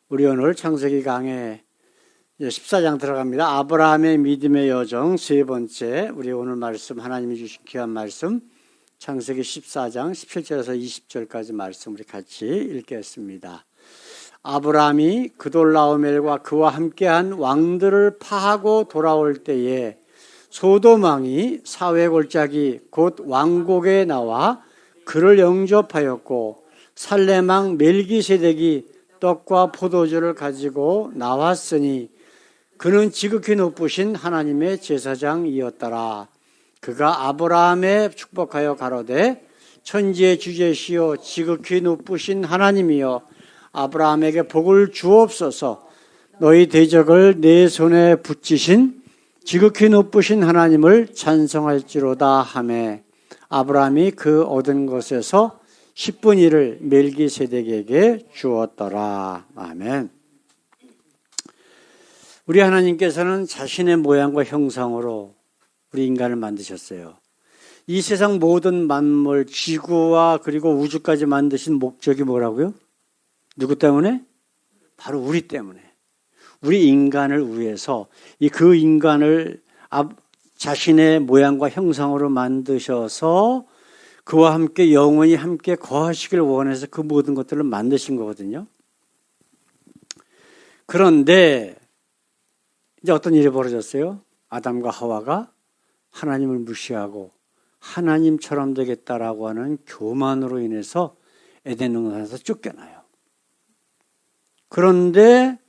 우리 오늘 창세기 강의 14장 들어갑니다. 아브라함의 믿음의 여정 세 번째, 우리 오늘 말씀, 하나님이 주신 귀한 말씀, 창세기 14장 17절에서 20절까지 말씀 우리 같이 읽겠습니다. 아브라함이 그돌라오멜과 그와 함께한 왕들을 파하고 돌아올 때에 소돔 왕이 사회 골짜기 곧 왕국에 나와 그를 영접하였고, 살렘 왕 멜기세덱이 떡과 포도주를 가지고 나왔으니 그는 지극히 높으신 하나님의 제사장이었더라. 그가 아브라함에 축복하여 가로되 천지의 주제시요 지극히 높으신 하나님이여, 아브라함에게 복을 주옵소서. 너희 대적을 내 손에 붙이신 지극히 높으신 하나님을 찬송할지로다 하매, 아브라함이 그 얻은 것에서 10분의 1을 멜기세덱에게 주었더라. 아멘. 우리 하나님께서는 자신의 모양과 형상으로 우리 인간을 만드셨어요. 이 세상 모든 만물, 지구와 그리고 우주까지 만드신 목적이 뭐라고요? 누구 때문에? 바로 우리 때문에. 우리 인간을 위해서 그 인간을 자신의 모양과 형상으로 만드셔서 그와 함께 영원히 함께 거하시길 원해서 그 모든 것들을 만드신 거거든요. 그런데 이제 어떤 일이 벌어졌어요? 아담과 하와가 하나님을 무시하고 하나님처럼 되겠다라고 하는 교만으로 인해서 에덴 동산에서 쫓겨나요. 그런데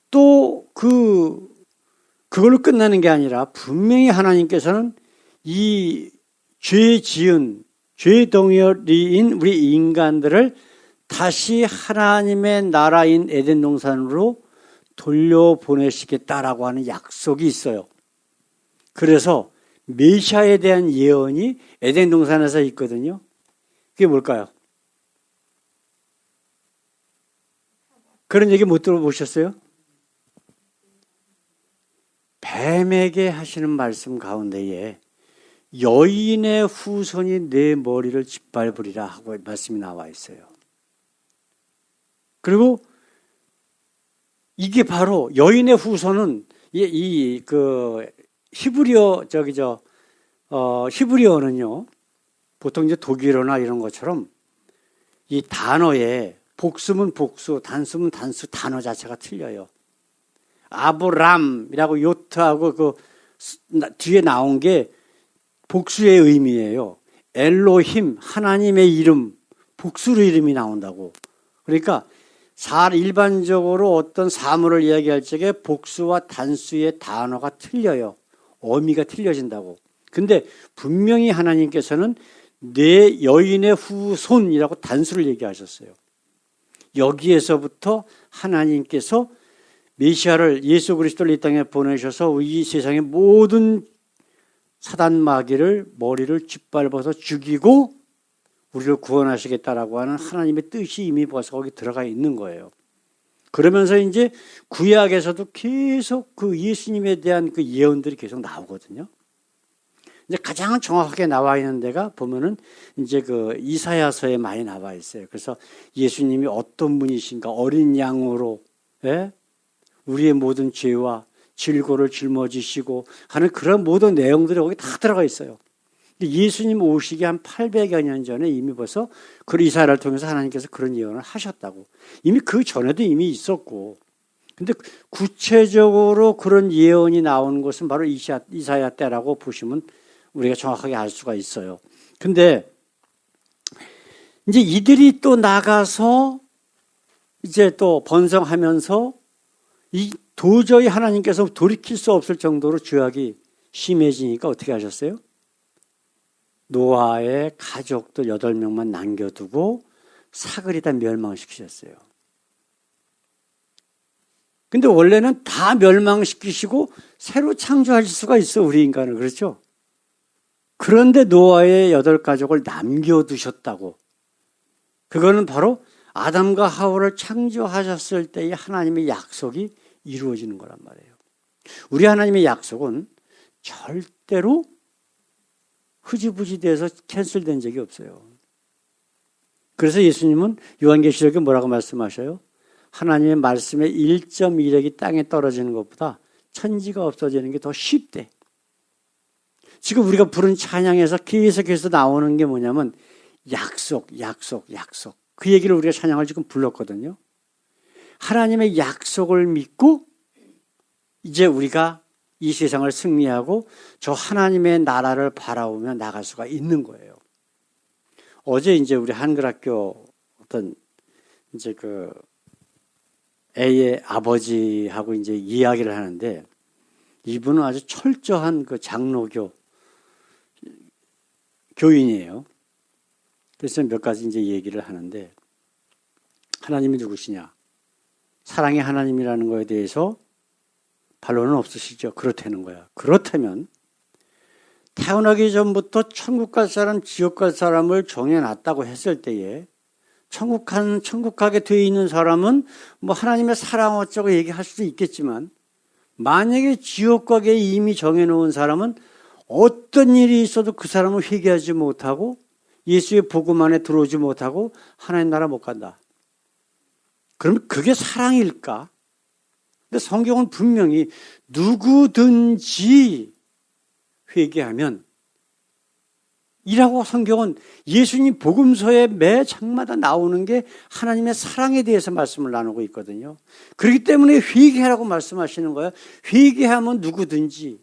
또 그걸로 끝나는 게 아니라 분명히 하나님께서는 이 죄 덩어리인 우리 인간들을 다시 하나님의 나라인 에덴 동산으로 돌려보내시겠다라고 하는 약속이 있어요. 그래서 메시아에 대한 예언이 에덴 동산에서 있거든요. 그게 뭘까요? 그런 얘기 못 들어보셨어요? 뱀에게 하시는 말씀 가운데에 여인의 후손이 내 머리를 짓밟으리라 하고 말씀이 나와 있어요. 그리고 이게 바로 여인의 후손은 히브리어는요, 보통 이제 독일어나 이런 것처럼 이 단어에 복수면 복수, 단수면 단수, 단어 자체가 틀려요. 아브람이라고 요트하고 그 뒤에 나온 게 복수의 의미예요. 엘로힘, 하나님의 이름, 복수로 이름이 나온다고. 그러니까 일반적으로 어떤 사물을 이야기할 적에 복수와 단수의 단어가 틀려요. 어미가 틀려진다고. 근데 분명히 하나님께서는 내 여인의 후손이라고 단수를 얘기하셨어요. 여기에서부터 하나님께서 메시아를, 예수 그리스도를 이 땅에 보내셔서 이 세상의 모든 사단 마귀를 머리를 짓밟아서 죽이고 우리를 구원하시겠다라고 하는 하나님의 뜻이 이미 벌써 거기 들어가 있는 거예요. 그러면서 이제 구약에서도 계속 그 예수님에 대한 그 예언들이 계속 나오거든요. 이제 가장 정확하게 나와 있는 데가 보면은 이제 그 이사야서에 많이 나와 있어요. 그래서 예수님이 어떤 분이신가, 어린 양으로, 우리의 모든 죄와 질고를 짊어지시고 하는 그런 모든 내용들이 거기 다 들어가 있어요. 예수님 오시기 한 800여 년 전에 이미 벌써 그 이사야를 통해서 하나님께서 그런 예언을 하셨다고. 이미 그 전에도 이미 있었고. 근데 구체적으로 그런 예언이 나오는 것은 바로 이사야 때라고 보시면 우리가 정확하게 알 수가 있어요. 근데 이제 이들이 또 나가서 이제 또 번성하면서 도저히 하나님께서 돌이킬 수 없을 정도로 죄악이 심해지니까 어떻게 하셨어요? 노아의 가족들 8명만 남겨두고 사글이 다 멸망시키셨어요. 근데 원래는 다 멸망시키시고 새로 창조하실 수가 있어, 우리 인간을. 그렇죠? 그런데 노아의 8가족을 남겨두셨다고. 그거는 바로 아담과 하와를 창조하셨을 때의 하나님의 약속이 이루어지는 거란 말이에요. 우리 하나님의 약속은 절대로 흐지부지 돼서 캔슬된 적이 없어요. 그래서 예수님은 요한계시록에 뭐라고 말씀하셔요? 하나님의 말씀의 1.1획이 땅에 떨어지는 것보다 천지가 없어지는 게 더 쉽대. 지금 우리가 부른 찬양에서 계속해서 나오는 게 뭐냐면 약속, 약속, 약속. 그 얘기를 우리가 찬양을 지금 불렀거든요. 하나님의 약속을 믿고 이제 우리가 이 세상을 승리하고 저 하나님의 나라를 바라보며 나갈 수가 있는 거예요. 어제 이제 우리 한글학교 어떤 이제 그 A의 아버지하고 이제 이야기를 하는데 이분은 아주 철저한 그 장로교 교인이에요. 그래서 몇 가지 이제 얘기를 하는데 하나님이 누구시냐? 사랑의 하나님이라는 거에 대해서 반론은 없으시죠? 그렇다는 거야. 그렇다면 태어나기 전부터 천국 갈 사람, 지옥 갈 사람을 정해놨다고 했을 때에 천국 가게 되어 있는 사람은 뭐 하나님의 사랑 어쩌고 얘기할 수도 있겠지만 만약에 지옥 가게 이미 정해놓은 사람은 어떤 일이 있어도 그 사람은 회개하지 못하고 예수의 복음 안에 들어오지 못하고 하나님 나라 못 간다. 그럼 그게 사랑일까? 근데 성경은 분명히 누구든지 회개하면 이라고 성경은 예수님 복음서에 매 장마다 나오는 게 하나님의 사랑에 대해서 말씀을 나누고 있거든요. 그렇기 때문에 회개하라고 말씀하시는 거예요. 회개하면 누구든지.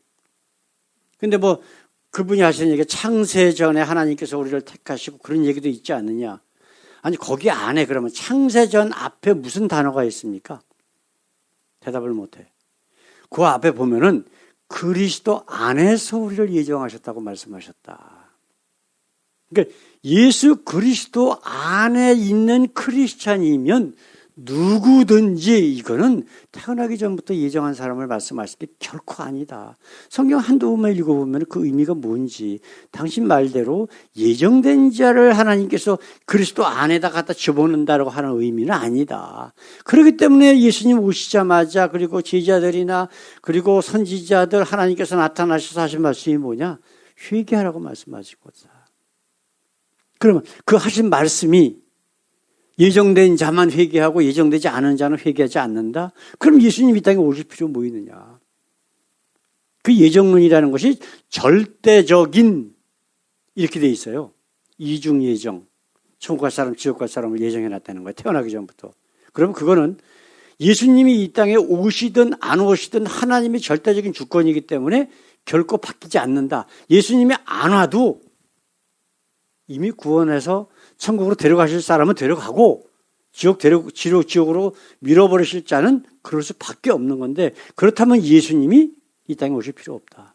근데 뭐 그분이 하시는 얘기 창세전에 하나님께서 우리를 택하시고 그런 얘기도 있지 않느냐. 아니 거기 안에 그러면 창세전 앞에 무슨 단어가 있습니까? 대답을 못해. 그 앞에 보면은 그리스도 안에서 우리를 예정하셨다고 말씀하셨다. 그러니까 예수 그리스도 안에 있는 크리스찬이면 누구든지 이거는 태어나기 전부터 예정한 사람을 말씀하실 게 결코 아니다. 성경 한두 번만 읽어보면 그 의미가 뭔지 당신 말대로 예정된 자를 하나님께서 그리스도 안에다 갖다 집어넣는다고 하는 의미는 아니다. 그렇기 때문에 예수님 오시자마자 그리고 제자들이나 그리고 선지자들 하나님께서 나타나셔서 하신 말씀이 뭐냐? 회개하라고 말씀하신 거다. 그러면 그 하신 말씀이 예정된 자만 회개하고 예정되지 않은 자는 회개하지 않는다? 그럼 예수님 이 땅에 오실 필요 뭐 있느냐? 그 예정론이라는 것이 절대적인 이렇게 돼 있어요. 이중 예정. 천국 갈 사람, 지옥 갈 사람을 예정해 놨다는 거예요. 태어나기 전부터. 그러면 그거는 예수님이 이 땅에 오시든 안 오시든 하나님의 절대적인 주권이기 때문에 결코 바뀌지 않는다. 예수님이 안 와도 이미 구원해서 천국으로 데려가실 사람은 데려가고 지옥으로 밀어버리실 자는 그럴 수밖에 없는 건데 그렇다면 예수님이 이 땅에 오실 필요 없다.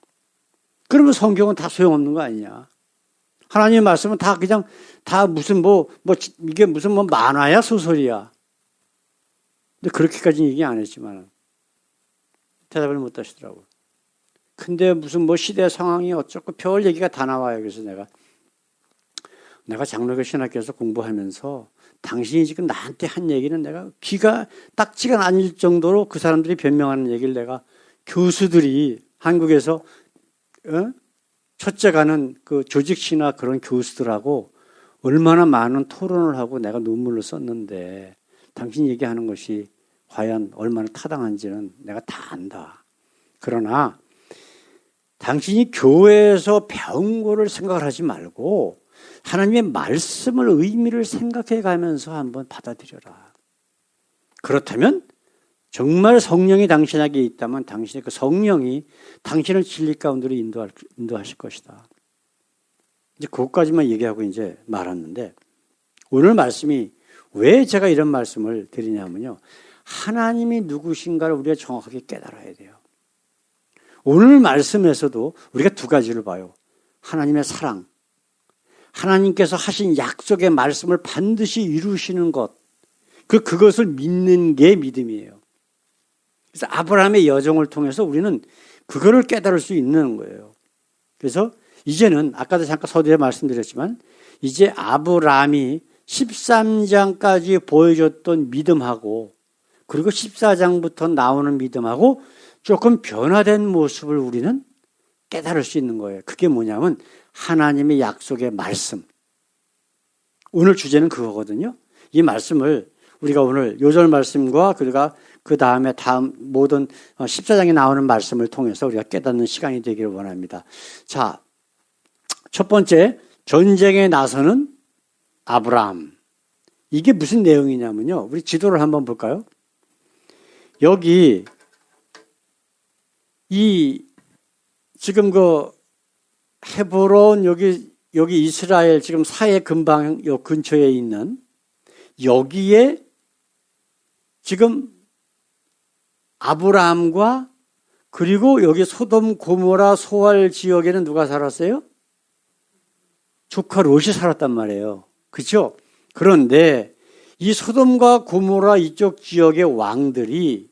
그러면 성경은 다 소용없는 거 아니냐. 하나님의 말씀은 다 그냥 다 무슨 이게 무슨 만화야 소설이야. 근데 그렇게까지는 얘기 안 했지만 대답을 못 하시더라고요. 근데 무슨 시대 상황이 어쩌고 별 얘기가 다 나와요. 그래서 내가 장로교 신학교에서 공부하면서 당신이 지금 나한테 한 얘기는 내가 귀가 딱지가 아닐 정도로 그 사람들이 변명하는 얘기를 내가 교수들이 한국에서 첫째 가는 그 조직신화 그런 교수들하고 얼마나 많은 토론을 하고 내가 논문을 썼는데 당신이 얘기하는 것이 과연 얼마나 타당한지는 내가 다 안다. 그러나 당신이 교회에서 배운 거를 생각을 하지 말고 하나님의 말씀을 의미를 생각해 가면서 한번 받아들여라. 그렇다면 정말 성령이 당신에게 있다면 당신의 그 성령이 당신을 진리 가운데로 인도하실 것이다. 이제 그것까지만 얘기하고 이제 말았는데 오늘 말씀이 왜 제가 이런 말씀을 드리냐면요. 하나님이 누구신가를 우리가 정확하게 깨달아야 돼요. 오늘 말씀에서도 우리가 두 가지를 봐요. 하나님의 사랑. 하나님께서 하신 약속의 말씀을 반드시 이루시는 것. 그것을 믿는 게 믿음이에요. 그래서 아브라함의 여정을 통해서 우리는 그거를 깨달을 수 있는 거예요. 그래서 이제는 아까도 잠깐 서두에 말씀드렸지만 이제 아브라함이 13장까지 보여줬던 믿음하고 그리고 14장부터 나오는 믿음하고 조금 변화된 모습을 우리는 깨달을 수 있는 거예요. 그게 뭐냐면 하나님의 약속의 말씀. 오늘 주제는 그거거든요. 이 말씀을 우리가 오늘 요절 말씀과 그리고 그 다음에 다음 모든 14장에 나오는 말씀을 통해서 우리가 깨닫는 시간이 되기를 원합니다. 자, 첫 번째, 전쟁에 나서는 아브라함. 이게 무슨 내용이냐면요. 우리 지도를 한번 볼까요? 여기 지금 그 헤브론 여기 이스라엘 지금 사해 근방 요 근처에 있는 여기에 지금 아브라함과 그리고 여기 소돔 고모라 소알 지역에는 누가 살았어요? 조카 롯이 살았단 말이에요. 그렇죠? 그런데 이 소돔과 고모라 이쪽 지역의 왕들이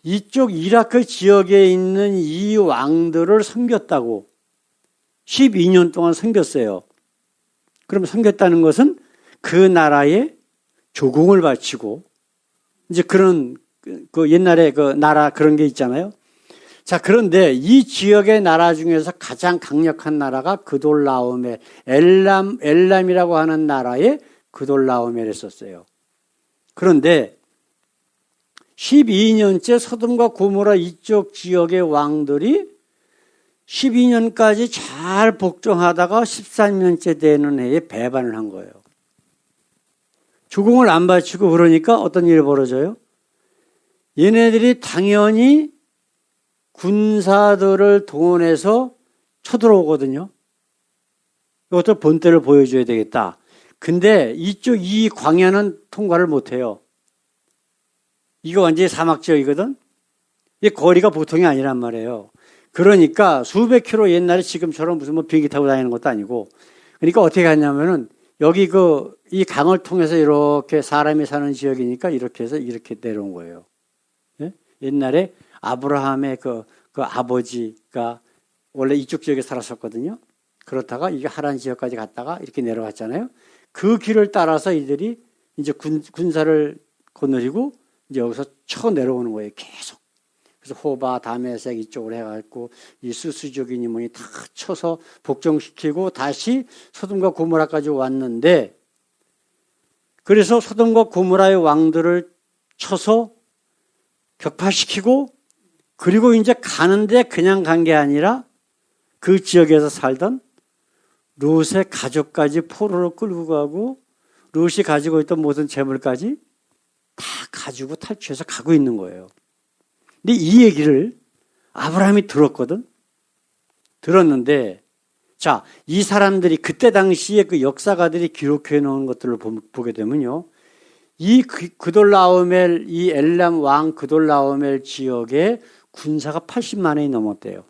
이쪽 이라크 지역에 있는 이 왕들을 섬겼다고 12년 동안 섬겼어요. 그럼 섬겼다는 것은 그 나라에 조공을 바치고 이제 그런 그 옛날에 그 나라 그런 게 있잖아요. 자, 그런데 이 지역의 나라 중에서 가장 강력한 나라가 그돌라오멜, 엘람이라고 하는 나라에 그돌라오멜을 썼어요. 그런데 12년째 소돔과 고모라 이쪽 지역의 왕들이 12년까지 잘 복종하다가 13년째 되는 해에 배반을 한 거예요. 조공을 안 바치고 그러니까 어떤 일이 벌어져요? 얘네들이 당연히 군사들을 동원해서 쳐들어오거든요. 이것도 본때를 보여줘야 되겠다. 근데 이 광야는 통과를 못해요. 이거 완전히 사막 지역이거든. 이 거리가 보통이 아니란 말이에요. 그러니까 수백 킬로 옛날에 지금처럼 무슨 뭐 비행기 타고 다니는 것도 아니고. 그러니까 어떻게 갔냐면은 여기 이 강을 통해서 이렇게 사람이 사는 지역이니까 이렇게 해서 이렇게 내려온 거예요. 예? 옛날에 아브라함의 그 아버지가 원래 이쪽 지역에 살았었거든요. 그렇다가 이게 하란 지역까지 갔다가 이렇게 내려갔잖아요. 그 길을 따라서 이들이 이제 군사를 거느리고 이제 여기서 쳐 내려오는 거예요. 계속. 그래서 호바, 다메섹 이쪽으로 해갖고 이 수수족이니 뭐니 다 쳐서 복종시키고 다시 소돔과 고모라까지 왔는데 그래서 소돔과 고모라의 왕들을 쳐서 격파시키고 그리고 이제 가는데 그냥 간 게 아니라 그 지역에서 살던 롯의 가족까지 포로로 끌고 가고 롯이 가지고 있던 모든 재물까지 다 가지고 탈취해서 가고 있는 거예요. 근데 이 얘기를 아브라함이 들었거든. 들었는데 자, 이 사람들이 그때 당시에 그 역사가들이 기록해 놓은 것들을 보게 되면요. 이 그돌라오멜 이 엘람 왕 그돌라오멜 지역에 군사가 80만이 넘었대요.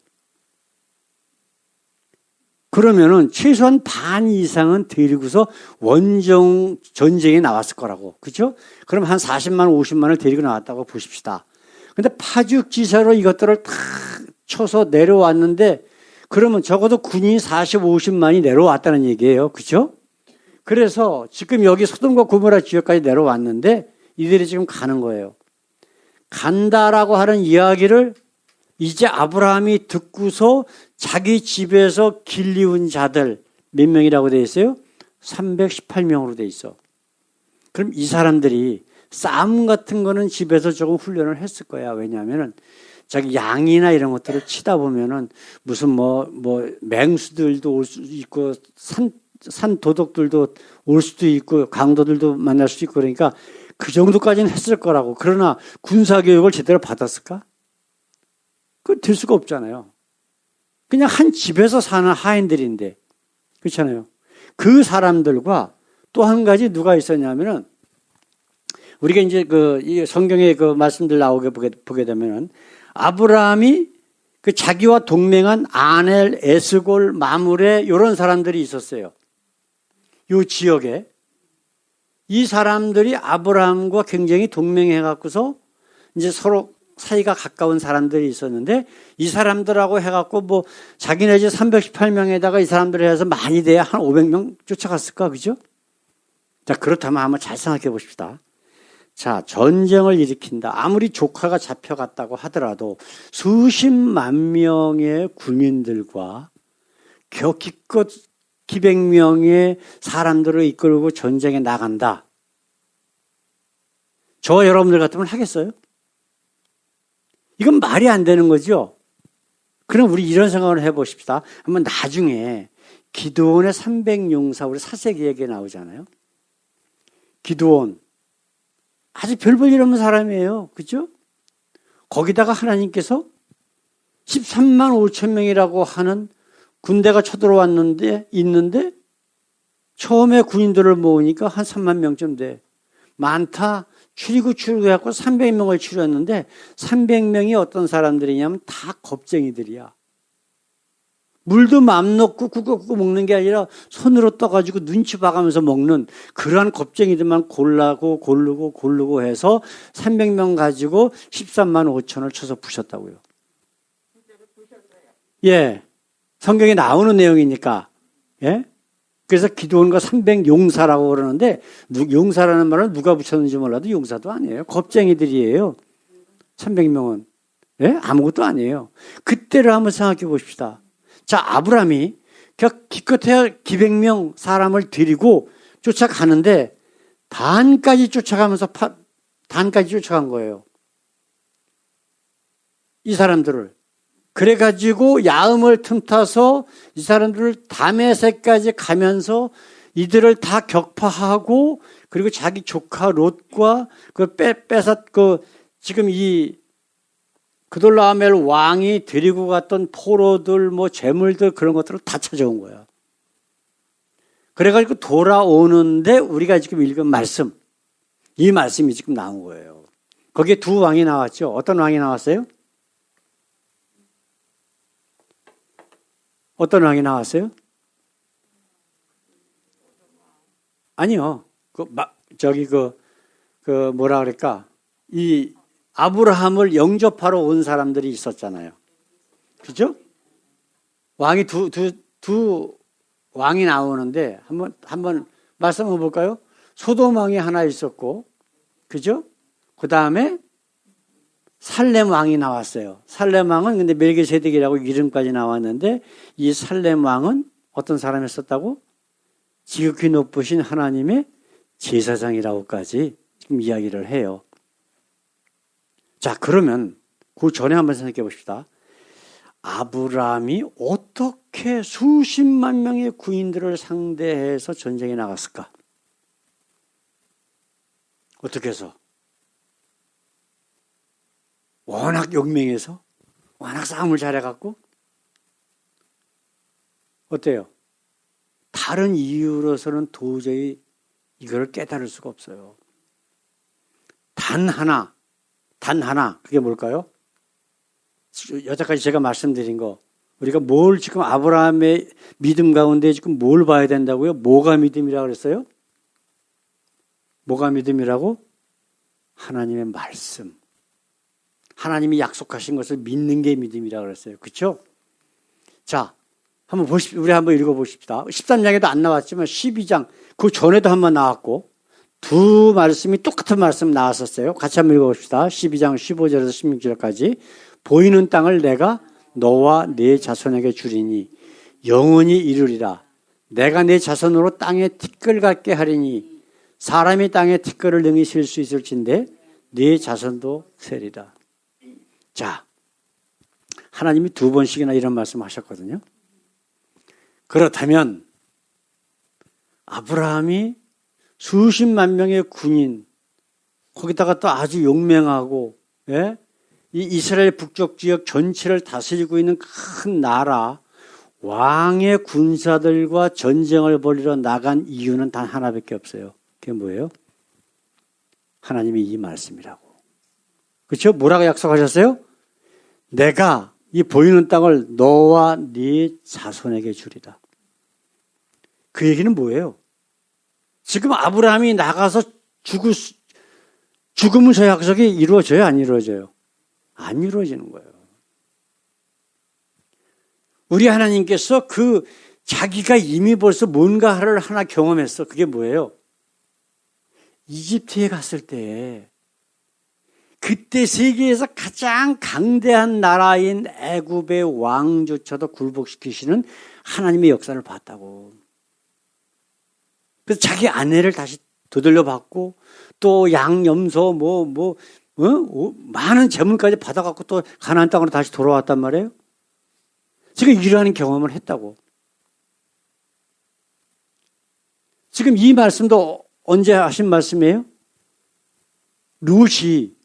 그러면은 최소한 반 이상은 데리고서 원정 전쟁에 나왔을 거라고. 그렇죠? 그럼 한 40만, 50만을 데리고 나왔다고 보십시다. 근데 파죽지세로 이것들을 다 쳐서 내려왔는데 그러면 적어도 군인이 40, 50만이 내려왔다는 얘기예요. 그렇죠? 그래서 지금 여기 소돔과 고모라 지역까지 내려왔는데 이들이 지금 가는 거예요. 간다라고 하는 이야기를 이제 아브라함이 듣고서 자기 집에서 길리운 자들 몇 명이라고 되어 있어요? 318명으로 되어 있어. 그럼 이 사람들이 싸움 같은 거는 집에서 조금 훈련을 했을 거야. 왜냐하면은 자기 양이나 이런 것들을 치다 보면은 무슨 맹수들도 올 수 있고 산 도둑들도 올 수도 있고 강도들도 만날 수도 있고 그러니까 그 정도까지는 했을 거라고. 그러나 군사교육을 제대로 받았을까? 그거 될 수가 없잖아요. 그냥 한 집에서 사는 하인들인데. 그렇잖아요. 그 사람들과 또 한 가지 누가 있었냐면은 우리가 이제 이 성경에 그 말씀들 나오게 보게 되면은 아브라함이 그 자기와 동맹한 아넬, 에스골, 마므레 이런 사람들이 있었어요. 이 지역에. 이 사람들이 아브라함과 굉장히 동맹해 갖고서 이제 서로 사이가 가까운 사람들이 있었는데 이 사람들하고 해갖고 자기네 집 318명에다가 이 사람들이 해서 많이 돼야 한 500명 쫓아갔을까, 그죠? 자, 그렇다면 한번 잘 생각해 보십시다. 자, 전쟁을 일으킨다. 아무리 조카가 잡혀갔다고 하더라도 수십만 명의 군인들과 기껏 기백 명의 사람들을 이끌고 전쟁에 나간다. 저와 여러분들 같으면 하겠어요? 이건 말이 안 되는 거죠. 그럼 우리 이런 생각을 해보십시다. 한번 나중에 기드온의 300용사 우리 사세기에게 나오잖아요. 기드온 아주 별 볼 일 없는 사람이에요. 그죠? 거기다가 하나님께서 13만 5천 명이라고 하는 군대가 쳐들어왔는데 있는데 처음에 군인들을 모으니까 한 3만 명쯤 돼. 많다. 추리고 해갖고 300명을 추렸는데 300명이 어떤 사람들이냐면 다 겁쟁이들이야. 물도 맘 놓고 구워구워 먹는 게 아니라 손으로 떠가지고 눈치 봐가면서 먹는 그러한 겁쟁이들만 고르고 해서 300명 가지고 13만 5천을 쳐서 부셨다고요. 예. 성경에 나오는 내용이니까. 예. 그래서 기드온과 300용사라고 그러는데 용사라는 말은 누가 붙였는지 몰라도 용사도 아니에요. 겁쟁이들이에요. 300명은. 예? 아무것도 아니에요. 그때를 한번 생각해 보십시다. 자, 아브라함이 기껏해야 기백명 사람을 데리고 쫓아가는데 단까지 쫓아간 거예요. 이 사람들을. 그래가지고 야음을 틈타서 이 사람들을 다메섹까지 가면서 이들을 다 격파하고 그리고 자기 조카 롯과 지금 이 그돌라오멜 왕이 데리고 갔던 포로들 재물들 그런 것들을 다 찾아온 거야. 그래가지고 돌아오는데 우리가 지금 읽은 말씀, 이 말씀이 지금 나온 거예요. 거기에 두 왕이 나왔죠. 어떤 왕이 나왔어요? 어떤 왕이 나왔어요? 아니요. 뭐라 그럴까? 이 아브라함을 영접하러 온 사람들이 있었잖아요. 그죠? 왕이 두 왕이 나오는데 한번 말씀해 볼까요? 소돔 왕이 하나 있었고, 그죠? 그 다음에 살렘 왕이 나왔어요. 살렘 왕은 근데 멜기세덱이라고 이름까지 나왔는데 이 살렘 왕은 어떤 사람이었었다고? 지극히 높으신 하나님의 제사장이라고까지 지금 이야기를 해요. 자, 그러면 그 전에 한번 생각해 봅시다. 아브라함이 어떻게 수십만 명의 군인들을 상대해서 전쟁에 나갔을까? 어떻게 해서? 워낙 용맹해서? 워낙 싸움을 잘해갖고? 어때요? 다른 이유로서는 도저히 이걸 깨달을 수가 없어요. 단 하나, 그게 뭘까요? 여태까지 제가 말씀드린 거, 우리가 뭘 지금 아브라함의 믿음 가운데 지금 뭘 봐야 된다고요? 뭐가 믿음이라고 그랬어요? 뭐가 믿음이라고? 하나님의 말씀. 하나님이 약속하신 것을 믿는 게 믿음이라고 그랬어요. 그렇죠? 자, 우리 한번 읽어보십시다. 13장에도 안 나왔지만 12장, 그 전에도 한번 나왔고, 두 말씀이 똑같은 말씀 나왔었어요. 같이 한번 읽어봅시다. 12장 15절에서 16절까지. 보이는 땅을 내가 너와 네 자손에게 주리니 영원히 이루리라. 내가 네 자손으로 땅에 티끌 같게 하리니 사람이 땅에 티끌을 능히 실 수 있을진데 네 자손도 세리라. 자, 하나님이 두 번씩이나 이런 말씀 하셨거든요. 그렇다면 아브라함이 수십만 명의 군인, 거기다가 또 아주 용맹하고, 예? 이 이스라엘 북쪽 지역 전체를 다스리고 있는 큰 나라, 왕의 군사들과 전쟁을 벌이러 나간 이유는 단 하나밖에 없어요. 그게 뭐예요? 하나님이 이 말씀이라고. 그렇죠? 뭐라고 약속하셨어요? 내가 이 보이는 땅을 너와 네 자손에게 주리라. 그 얘기는 뭐예요? 지금 아브라함이 나가서 죽으면 저 약속이 이루어져요? 안 이루어져요? 안 이루어지는 거예요. 우리 하나님께서 자기가 이미 벌써 뭔가를 하나 경험했어. 그게 뭐예요? 이집트에 갔을 때 그때 세계에서 가장 강대한 나라인 애굽의 왕조차도 굴복시키시는 하나님의 역사를 봤다고. 그래서 자기 아내를 다시 되돌려 받고 또 양염소 많은 재물까지 받아갖고 또 가나안 땅으로 다시 돌아왔단 말이에요. 지금 이러한 경험을 했다고. 지금 이 말씀도 언제 하신 말씀이에요? 룻이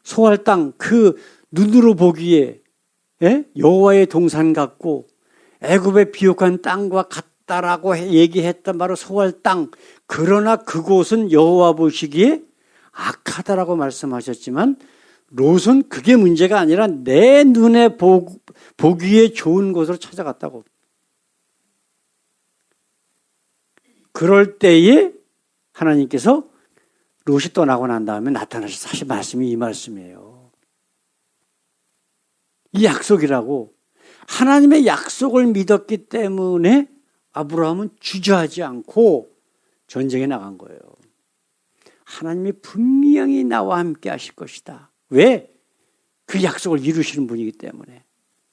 소할 땅 그 눈으로 보기에 여호와의 동산 같고 애굽의 비옥한 땅과 같다라고 얘기했던 바로 소할 땅. 그러나 그곳은 여호와 보시기에 악하다라고 말씀하셨지만 롯은 그게 문제가 아니라 내 눈에 보기에 좋은 곳으로 찾아갔다고. 그럴 때에 하나님께서 롯이 떠나고 난 다음에 나타나셔서 하신 말씀이 이 말씀이에요. 이 약속이라고. 하나님의 약속을 믿었기 때문에 아브라함은 주저하지 않고 전쟁에 나간 거예요. 하나님이 분명히 나와 함께 하실 것이다. 왜? 그 약속을 이루시는 분이기 때문에.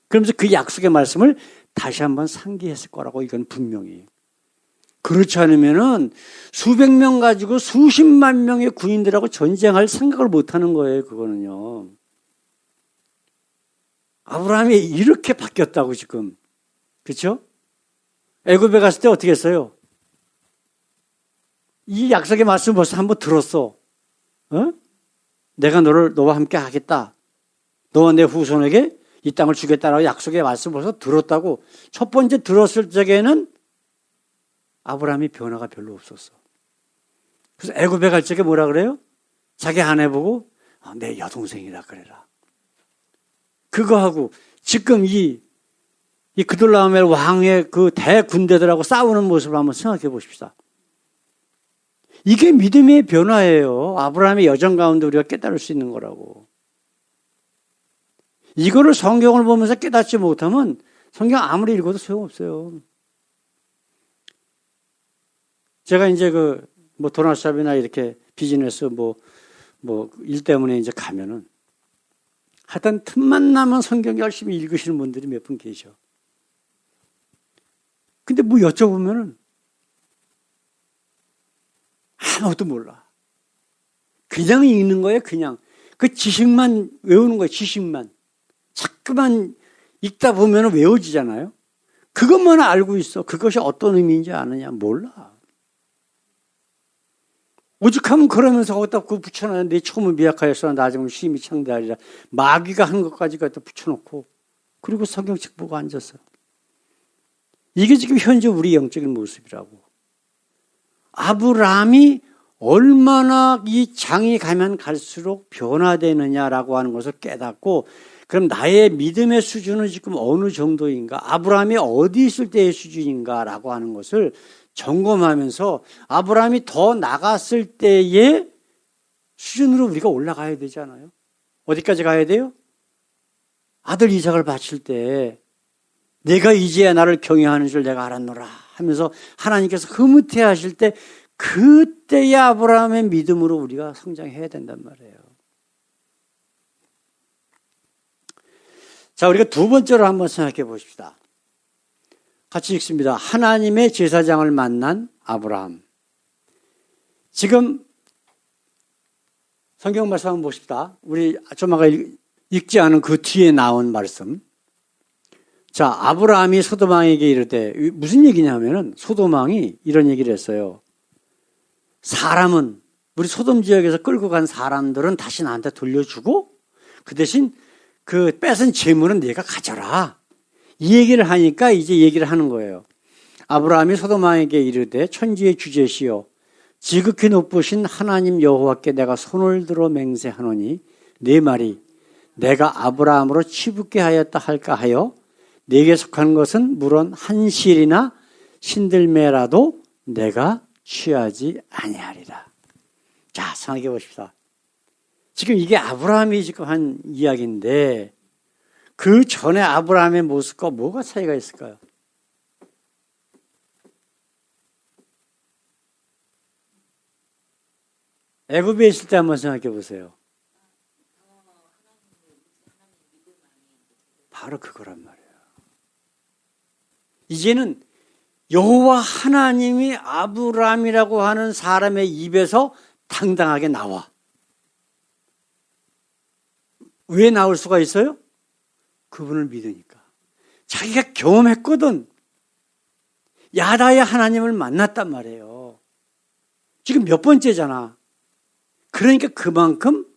그러면서 그 약속의 말씀을 다시 한번 상기했을 거라고 이건 분명히. 그렇지 않으면은 수백 명 가지고 수십만 명의 군인들하고 전쟁할 생각을 못 하는 거예요, 그거는요. 아브라함이 이렇게 바뀌었다고 지금. 그렇죠? 애굽에 갔을 때 어떻게 했어요? 이 약속의 말씀 벌써 한번 들었어. 내가 너와 함께 하겠다. 너와 내 후손에게 이 땅을 주겠다라고 약속의 말씀 벌써 들었다고. 첫 번째 들었을 적에는 아브라함이 변화가 별로 없었어. 그래서 애굽에 갈 적에 뭐라 그래요? 자기 아내 보고 내 여동생이라 그래라. 그거하고 지금 이 그돌라오멜 왕의 그 대군대들하고 싸우는 모습을 한번 생각해 보십시다. 이게 믿음의 변화예요. 아브라함의 여정 가운데 우리가 깨달을 수 있는 거라고. 이거를 성경을 보면서 깨닫지 못하면 성경 아무리 읽어도 소용없어요. 제가 이제 도넛샵이나 이렇게 비즈니스 일 때문에 이제 가면은 하여튼 틈만 나면 성경 열심히 읽으시는 분들이 몇 분 계셔. 근데 여쭤보면은 아무것도 몰라. 그냥 읽는 거예요, 그냥. 그 지식만 외우는 거예요, 지식만. 자꾸만 읽다 보면 외워지잖아요. 그것만 알고 있어. 그것이 어떤 의미인지 아느냐, 몰라. 오죽하면 그러면서 거기다 그거 붙여놔요. 내 처음은 미약하였으나 나중은 심히 창대하리라. 마귀가 한 것까지 갖다 붙여놓고 그리고 성경책 보고 앉았어. 이게 지금 현재 우리 영적인 모습이라고. 아브라함이 얼마나 이 장이 가면 갈수록 변화되느냐라고 하는 것을 깨닫고 그럼 나의 믿음의 수준은 지금 어느 정도인가? 아브라함이 어디 있을 때의 수준인가라고 하는 것을 점검하면서 아브라함이 더 나갔을 때의 수준으로 우리가 올라가야 되잖아요. 어디까지 가야 돼요? 아들 이삭을 바칠 때 내가 이제야 나를 경외하는 줄 내가 알았노라 하면서 하나님께서 흐뭇해하실 때 그때의 아브라함의 믿음으로 우리가 성장해야 된단 말이에요. 자, 우리가 두 번째로 한번 생각해 보십시다. 같이 읽습니다. 하나님의 제사장을 만난 아브라함. 지금 성경 말씀 한번 보십시다. 우리 조만간 읽지 않은 그 뒤에 나온 말씀. 자, 아브라함이 소돔왕에게 이르되 무슨 얘기냐면은 소돔왕이 이런 얘기를 했어요. 사람은 우리 소돔 지역에서 끌고 간 사람들은 다시 나한테 돌려주고 그 대신 그 뺏은 재물은 네가 가져라. 이 얘기를 하니까 이제 얘기를 하는 거예요. 아브라함이 소돔왕에게 이르되 천지의 주제시여 지극히 높으신 하나님 여호와께 내가 손을 들어 맹세하노니 네 말이 내가 아브라함으로 치붙게 하였다 할까 하여 네게 속한 것은 물론 한 실이나 신들매라도 내가 취하지 아니하리라. 자, 생각해 보십시다. 지금 이게 아브라함이 지금 한 이야기인데 그 전에 아브라함의 모습과 뭐가 차이가 있을까요? 애굽에 있을 때 한번 생각해 보세요. 바로 그거란 말이에요. 이제는 여호와 하나님이 아브라함이라고 하는 사람의 입에서 당당하게 나와. 왜 나올 수가 있어요? 그분을 믿으니까. 자기가 경험했거든. 야다의 하나님을 만났단 말이에요. 지금 몇 번째잖아. 그러니까 그만큼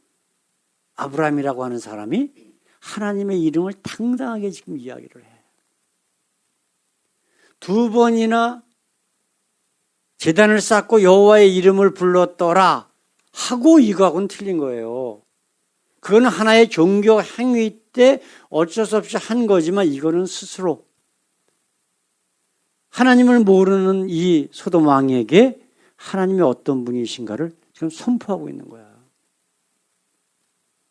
아브라함이라고 하는 사람이 하나님의 이름을 당당하게 지금 이야기를 해. 두 번이나 제단을 쌓고 여호와의 이름을 불렀더라 하고 이거하고는 틀린 거예요. 그건 하나의 종교 행위 때 어쩔 수 없이 한 거지만 이거는 스스로 하나님을 모르는 이 소돔 왕에게 하나님이 어떤 분이신가를 지금 선포하고 있는 거야.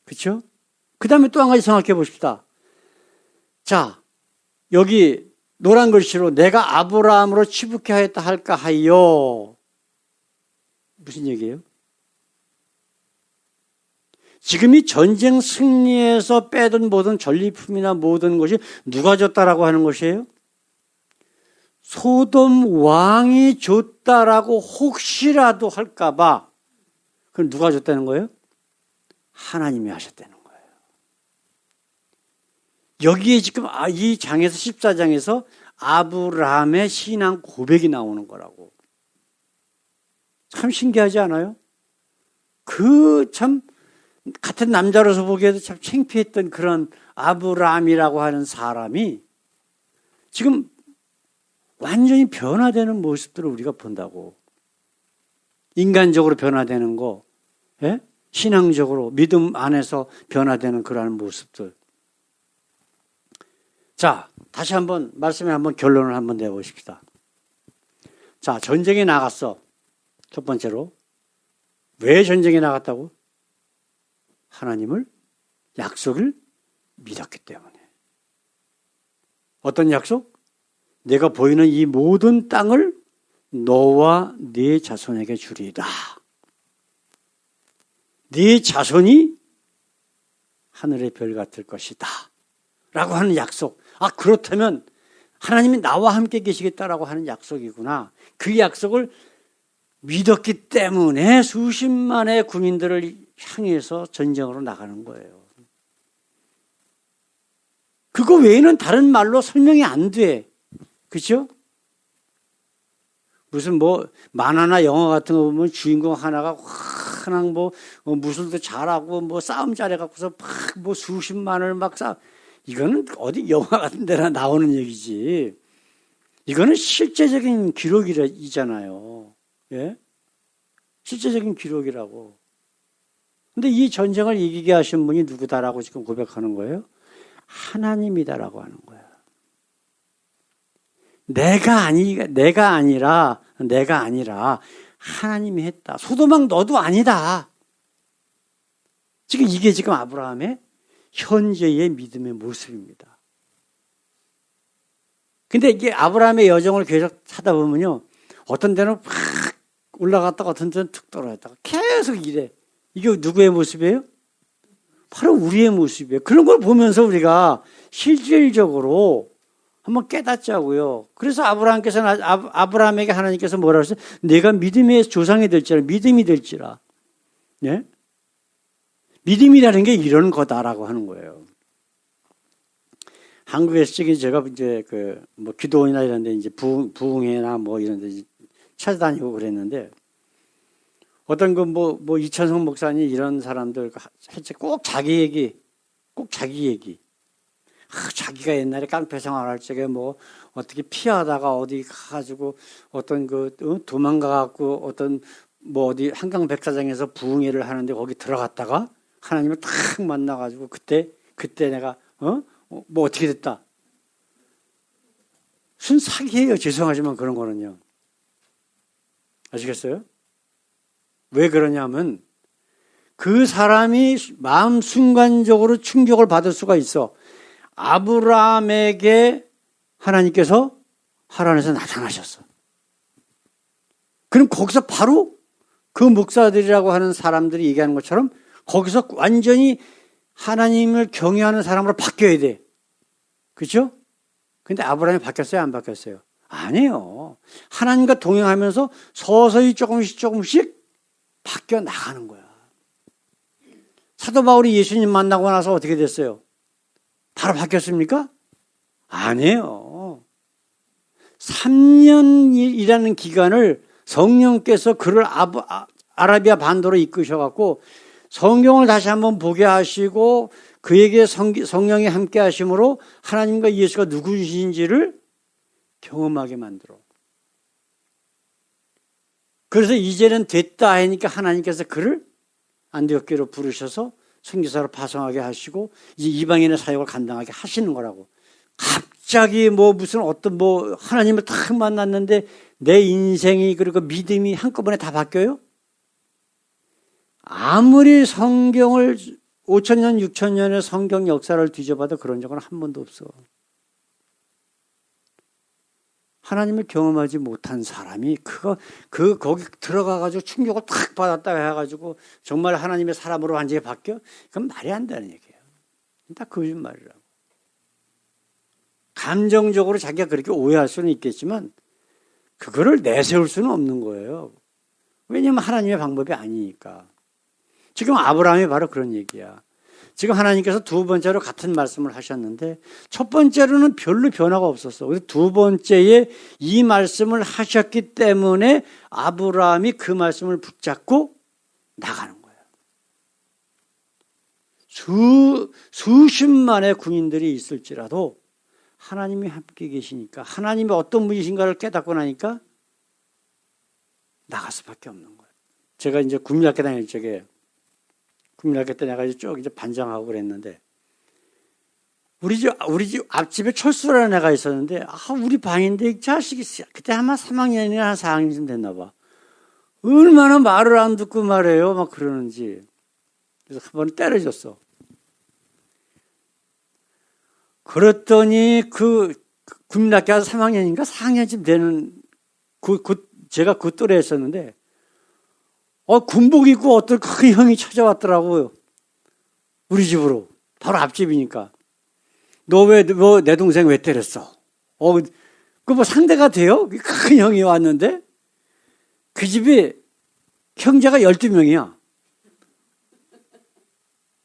그렇죠? 그 다음에 또 한 가지 생각해 봅시다. 자, 여기 노란 글씨로 내가 아브라함으로 치북케 하였다 할까 하여. 무슨 얘기예요? 지금 이 전쟁 승리에서 빼든 모든 전리품이나 모든 것이 누가 줬다라고 하는 것이에요? 소돔 왕이 줬다라고 혹시라도 할까봐. 그럼 누가 줬다는 거예요? 하나님이 하셨다는 거예요. 여기에 지금 이 장에서 14장에서 아브라함의 신앙 고백이 나오는 거라고. 참 신기하지 않아요? 그 참 같은 남자로서 보기에도 참 창피했던 그런 아브라함이라고 하는 사람이 지금 완전히 변화되는 모습들을 우리가 본다고. 인간적으로 변화되는 거, 예? 신앙적으로 믿음 안에서 변화되는 그러한 모습들. 자, 다시 한번 말씀에 한번 결론을 한번 내보십시다. 자, 전쟁에 나갔어. 첫 번째로. 왜 전쟁에 나갔다고? 하나님을 약속을 믿었기 때문에. 어떤 약속? 내가 보이는 이 모든 땅을 너와 네 자손에게 주리이다. 네 자손이 하늘의 별 같을 것이다. 라고 하는 약속. 아, 그렇다면 하나님이 나와 함께 계시겠다라고 하는 약속이구나. 그 약속을 믿었기 때문에 수십만의 군인들을 향해서 전쟁으로 나가는 거예요. 그거 외에는 다른 말로 설명이 안 돼. 그렇죠? 무슨 뭐 만화나 영화 같은 거 보면 주인공 하나가 그냥 뭐 무술도 잘하고 뭐 싸움 잘해갖고서 막 뭐 수십만을 막 이거는 어디 영화 같은 데나 나오는 얘기지. 이거는 실제적인 기록이잖아요. 예? 실제적인 기록이라고. 근데 이 전쟁을 이기게 하신 분이 누구다라고 지금 고백하는 거예요? 하나님이다라고 하는 거예요. 내가 아니라 하나님이 했다. 소돔왕 너도 아니다. 지금 이게 지금 아브라함의 현재의 믿음의 모습입니다. 근데 이게 아브라함의 여정을 계속 하다 보면요. 어떤 데는 팍 올라갔다가 어떤 데는 툭 떨어졌다가 계속 이래. 이게 누구의 모습이에요? 바로 우리의 모습이에요. 그런 걸 보면서 우리가 실질적으로 한번 깨닫자고요. 그래서 아브라함에게 하나님께서 뭐라고 했어요? 내가 믿음의 조상이 될지라, 믿음이 될지라. 예? 믿음이라는 게 이런 거다라고 하는 거예요. 한국에서 제가 이제 뭐 기도원이나 이런 데 이제 부흥회나 뭐 이런 데 찾아다니고 그랬는데 어떤 뭐 이천성 목사님 이런 사람들 꼭 자기 얘기. 자기가 옛날에 깡패 생활할 적에 뭐 어떻게 피하다가 어디 가가지고 어떤 도망가갖고 어떤 뭐 어디 한강 백사장에서 부흥회를 하는데 거기 들어갔다가 하나님을 탁 만나가지고 그때 내가 뭐 어떻게 됐다. 순 사기예요. 죄송하지만 그런 거는요. 아시겠어요? 왜 그러냐면 그 사람이 마음 순간적으로 충격을 받을 수가 있어. 아브라함에게 하나님께서 하란에서 나타나셨어. 그럼 거기서 바로 그 목사들이라고 하는 사람들이 얘기하는 것처럼 거기서 완전히 하나님을 경외하는 사람으로 바뀌어야 돼. 그렇죠? 근데 아브라함이 바뀌었어요? 안 바뀌었어요? 아니에요. 하나님과 동행하면서 서서히 조금씩 바뀌어 나가는 거야. 사도 바울이 예수님 만나고 나서 어떻게 됐어요? 바로 바뀌었습니까? 아니에요. 3년이라는 기간을 성령께서 그를 아라비아 반도로 이끄셔갖고 성경을 다시 한번 보게 하시고 그에게 성령이 함께 하심으로 하나님과 예수가 누구신지를 경험하게 만들어. 그래서 이제는 됐다 하니까 하나님께서 그를 안디옥교로 부르셔서 선교사로 파송하게 하시고 이제 이방인의 사역을 감당하게 하시는 거라고. 갑자기 무슨 어떤 하나님을 딱 만났는데 내 인생이 그리고 믿음이 한꺼번에 다 바뀌어요? 아무리 성경을 5,000년, 6,000년의 성경 역사를 뒤져봐도 그런 적은 한 번도 없어. 하나님을 경험하지 못한 사람이 거기 들어가가지고 충격을 탁 받았다 해가지고 정말 하나님의 사람으로 완전히 바뀌어? 그건 말이 안 되는 얘기예요. 다 거짓말이라고. 감정적으로 자기가 그렇게 오해할 수는 있겠지만 그거를 내세울 수는 없는 거예요. 왜냐하면 하나님의 방법이 아니니까. 지금 아브라함이 바로 그런 얘기야. 지금 하나님께서 두 번째로 같은 말씀을 하셨는데 첫 번째로는 별로 변화가 없었어. 두 번째에 이 말씀을 하셨기 때문에 아브라함이 그 말씀을 붙잡고 나가는 거예요. 수십만의 군인들이 있을지라도 하나님이 함께 계시니까 하나님이 어떤 분이신가를 깨닫고 나니까 나갈 수밖에 없는 거예요. 제가 이제 국민학교 다닐 적에 국민학교 때 내가 쭉 이제 반장하고 그랬는데 우리 집 앞집에 철수라는 애가 있었는데 우리 반인데 이 자식이 그때 아마 3학년이나 한 4학년쯤 됐나 봐. 얼마나 말을 안 듣고 말해요 막 그러는지. 그래서 한 번 때려줬어. 그랬더니 국민학교 한 3학년인가 4학년쯤 되는 제가 그 또래 했었는데 군복 입고 어떤 큰 형이 찾아왔더라고요. 우리 집으로. 바로 앞집이니까. 너 내 동생 왜 때렸어? 상대가 돼요? 큰 형이 왔는데 그 집에 형제가 12명이야.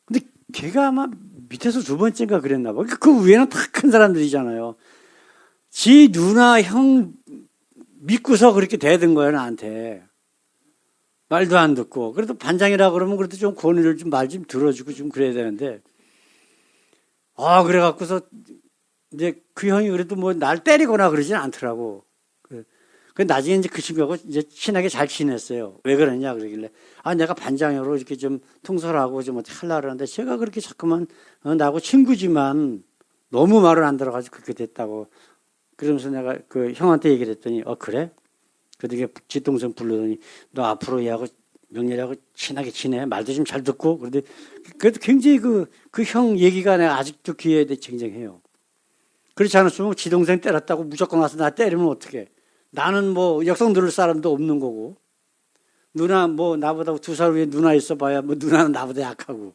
근데 걔가 아마 밑에서 두 번째인가 그랬나 봐. 그 위에는 다 큰 사람들이잖아요. 지 누나 형 믿고서 그렇게 대든 거야 나한테. 말도 안 듣고. 그래도 반장이라 그러면 그래도 좀 권위를 좀 말 좀 들어주고 좀 그래야 되는데. 그래갖고서 이제 그 형이 그래도 날 때리거나 그러진 않더라고. 그 나중에 이제 그 친구하고 이제 친하게 잘 지냈어요. 왜 그러냐 그러길래. 내가 반장으로 이렇게 좀 통솔하고 좀 어떻게 하려고 그러는데 제가 그렇게 자꾸만 나하고 친구지만 너무 말을 안 들어가지고 그렇게 됐다고. 그러면서 내가 그 형한테 얘기를 했더니 그래? 그래도 지 동생 불러더니 너 앞으로 얘하고 명렬하고 친하게 지내. 말도 좀 잘 듣고. 그런데 그래도 굉장히 그 형 얘기가 내가 아직도 귀에 쟁쟁해요. 그렇지 않았으면 지 동생 때렸다고 무조건 와서 나 때리면 어떡해. 나는 역성 들을 사람도 없는 거고. 누나 나보다 2살 위에 누나 있어 봐야 누나는 나보다 약하고.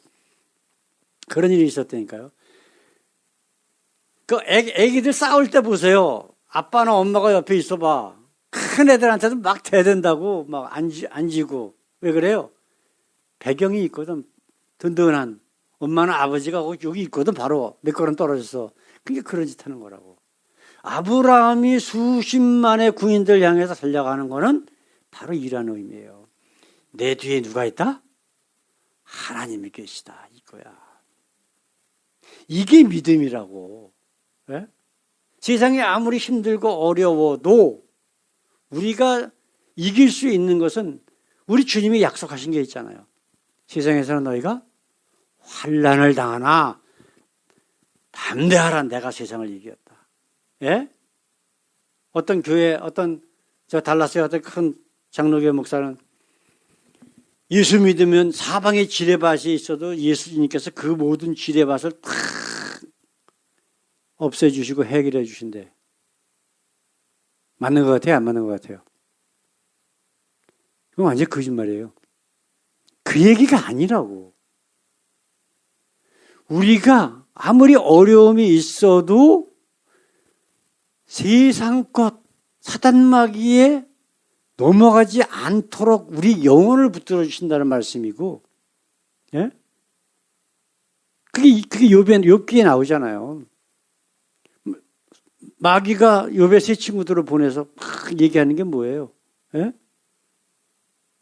그런 일이 있었다니까요. 애기들 싸울 때 보세요. 아빠나 엄마가 옆에 있어 봐. 큰 애들한테도 막 대든다고 막 앉이고. 왜 그래요? 배경이 있거든. 든든한. 엄마는 아버지가 여기 있거든. 바로 몇 걸음 떨어져서. 그게 그런 짓 하는 거라고. 아브라함이 수십만의 군인들 향해서 달려가는 거는 바로 이런 의미예요. 내 뒤에 누가 있다? 하나님이 계시다. 이거야. 이게 믿음이라고. 네? 세상이 아무리 힘들고 어려워도 우리가 이길 수 있는 것은 우리 주님이 약속하신 게 있잖아요. 세상에서는 너희가 환난을 당하나 담대하라. 내가 세상을 이겼다. 예? 어떤 교회, 저 달라스의 어떤 큰 장로교회 목사는 예수 믿으면 사방에 지뢰밭이 있어도 예수님께서 그 모든 지뢰밭을 다 없애주시고 해결해 주신대. 맞는 것 같아요? 안 맞는 것 같아요? 이건 완전 거짓말이에요. 그 얘기가 아니라고. 우리가 아무리 어려움이 있어도 세상 것, 사단마귀의 넘어가지 않도록 우리 영혼을 붙들어 주신다는 말씀이고, 예? 그게 욥기에 나오잖아요. 마귀가 욥의 세 친구들을 보내서 막 얘기하는 게 뭐예요? 예?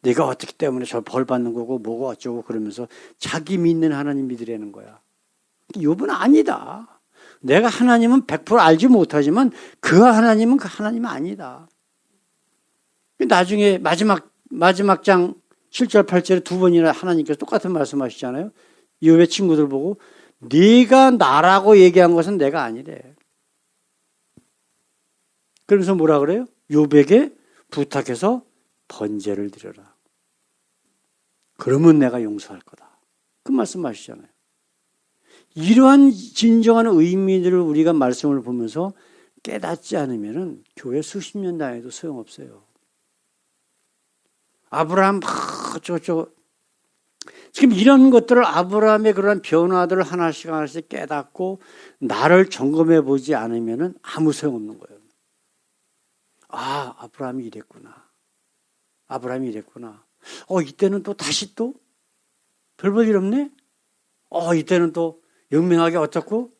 내가 어떻기 때문에 저 벌 받는 거고 뭐고 어쩌고 그러면서 자기 믿는 하나님 믿으라는 거야. 욥은 아니다. 내가 하나님은 100% 알지 못하지만 그 하나님은 그 하나님은 아니다. 나중에 마지막 장 7절 8절에 두 번이나 하나님께서 똑같은 말씀하시잖아요. 욥의 친구들 보고 네가 나라고 얘기한 것은 내가 아니래. 그러면서 뭐라 그래요? 욥에게 부탁해서 번제를 드려라. 그러면 내가 용서할 거다. 그 말씀하시잖아요. 이러한 진정한 의미들을 우리가 말씀을 보면서 깨닫지 않으면 교회 수십 년 다녀도 소용없어요. 아브라함 지금 이런 것들을 아브라함의 그런 변화들을 하나씩 깨닫고 나를 점검해 보지 않으면 아무 소용없는 거예요. 아, 아브라함이 이랬구나. 아브라함이 이랬구나. 이때는 또 다시 또 별 볼 일 없네? 이때는 또 영명하게 어떻고?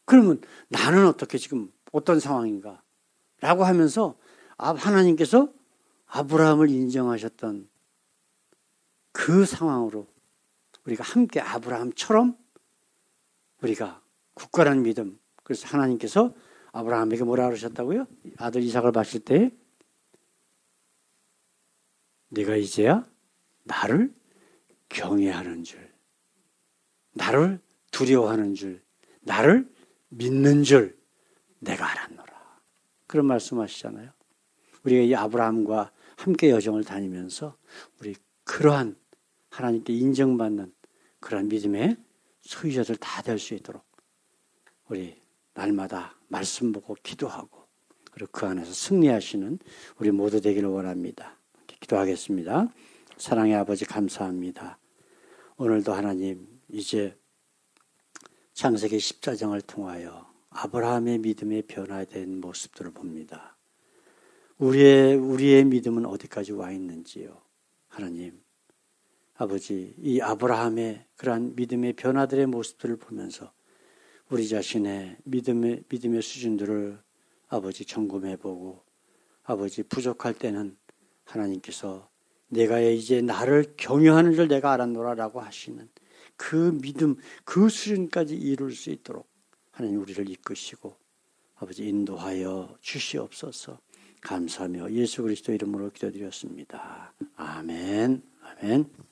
그러면 나는 어떻게 지금 어떤 상황인가? 라고 하면서 하나님께서 아브라함을 인정하셨던 그 상황으로 우리가 함께 아브라함처럼 우리가 굳건한 믿음. 그래서 하나님께서 아브라함에게 뭐라 그러셨다고요? 아들 이삭을 바칠 때 네가 이제야 나를 경외하는 줄, 나를 두려워하는 줄, 나를 믿는 줄 내가 알았노라. 그런 말씀하시잖아요. 우리가 이 아브라함과 함께 여정을 다니면서 우리 그러한 하나님께 인정받는 그런 믿음의 소유자들 다 될 수 있도록 우리 날마다 말씀 보고 기도하고 그리고 그 안에서 승리하시는 우리 모두 되기를 원합니다. 기도하겠습니다. 사랑의 아버지 감사합니다. 오늘도 하나님 이제 창세기 14장을 통하여 아브라함의 믿음의 변화된 모습들을 봅니다. 우리의 믿음은 어디까지 와 있는지요. 하나님 아버지 이 아브라함의 그러한 믿음의 변화들의 모습들을 보면서 우리 자신의 믿음의 수준들을 아버지 점검해보고 아버지 부족할 때는 하나님께서 내가 이제 나를 경외하는 줄 내가 알았노라라고 하시는 그 믿음 그 수준까지 이룰 수 있도록 하나님 우리를 이끄시고 아버지 인도하여 주시옵소서. 감사하며 예수 그리스도 이름으로 기도드렸습니다. 아멘. 아멘.